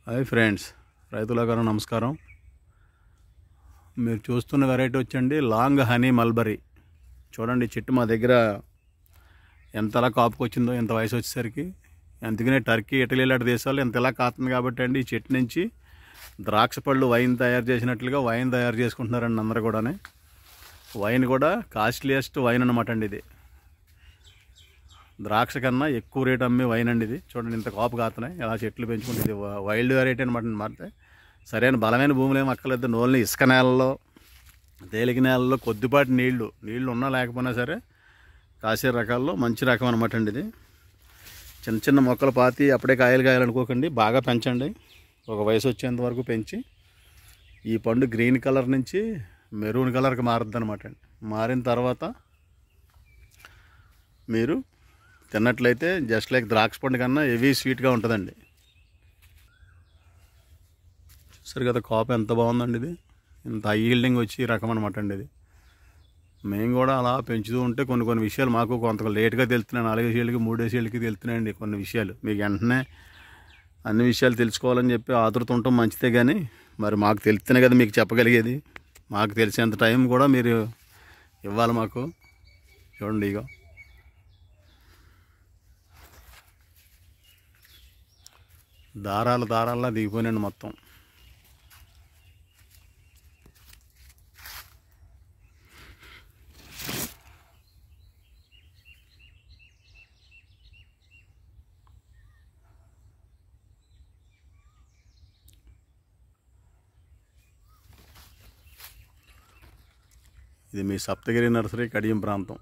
Hi friends, రైతులకు నమస్కారం. మీరు చూస్తున్న వెరైటీ వచ్చండి లాంగ్ హనీ మల్బరీ. చూడండి చెట్టు మా దగ్గర ఎంతలా కాపుకొచ్చిందో ఇంత వయసు వచ్చేసరికి. అందుకనే టర్కీ, ఇటలీ లాంటి దేశాలు ఎంతలా కాస్తుంది కాబట్టి అండి ఈ చెట్టు నుంచి ద్రాక్ష పళ్ళు వైన్ తయారు చేసినట్లుగా వైన్ తయారు చేసుకుంటున్నారండి అందరూ కూడా. వైన్ కూడా కాస్ట్లీయెస్ట్ వైన్ అనమాట అండి ఇది. ద్రాక్ష కన్నా ఎక్కువ రేటు అమ్మే వైన్ అండి ఇది. చూడండి ఇంత కాపు కాస్తున్నాయి, ఇలా చెట్లు పెంచుకుంటే ఇది వైల్డ్ వెరైటీ అనమాట. మారితే సరైన బలమైన భూములు ఏమి అక్కర్లేదు. నోళ్ళని ఇసుక నేలలో, తేలిక నేలలో కొద్దిపాటి నీళ్లు ఉన్నా లేకపోయినా సరే కాసే రకాల్లో మంచి రకం అనమాట అండి ఇది. చిన్న చిన్న మొక్కలు పాతి అప్పుడే కాయాలనుకోకండి, బాగా పెంచండి. ఒక వయసు వచ్చేంత వరకు పెంచి ఈ పండు గ్రీన్ కలర్ నుంచి మెరూన్ కలర్కి మారుద్ది అనమాట అండి. మారిన తర్వాత మీరు తిన్నట్లయితే జస్ట్ లైక్ ద్రాక్ష పండు కన్నా హెవీ స్వీట్గా ఉంటుందండి. చూసారు కదా కాపు ఎంత బాగుందండి ఇది. ఇంత హై హీల్డింగ్ వచ్చి రకం అనమాట అండి ఇది. మేము కూడా అలా పెంచుతూ ఉంటే కొన్ని విషయాలు మాకు కొంత లేట్గా తెలుస్తున్నాయి. 4 ఏళ్ళకి 3 ఏళ్ళకి తెలుస్తున్నాయండి కొన్ని విషయాలు. మీకు వెంటనే అన్ని విషయాలు తెలుసుకోవాలని చెప్పి ఆతృత ఉండటం మంచిదే, కానీ మరి మాకు తెలిస్తేనే కదా మీకు చెప్పగలిగేది. మాకు తెలిసేంత టైం కూడా మీరు ఇవ్వాలి మాకు. చూడండి ఇక దారాలా దిగిపోయినండి మొత్తం. ఇది మీ సప్తగిరి నర్సరీ, కడియం ప్రాంతం.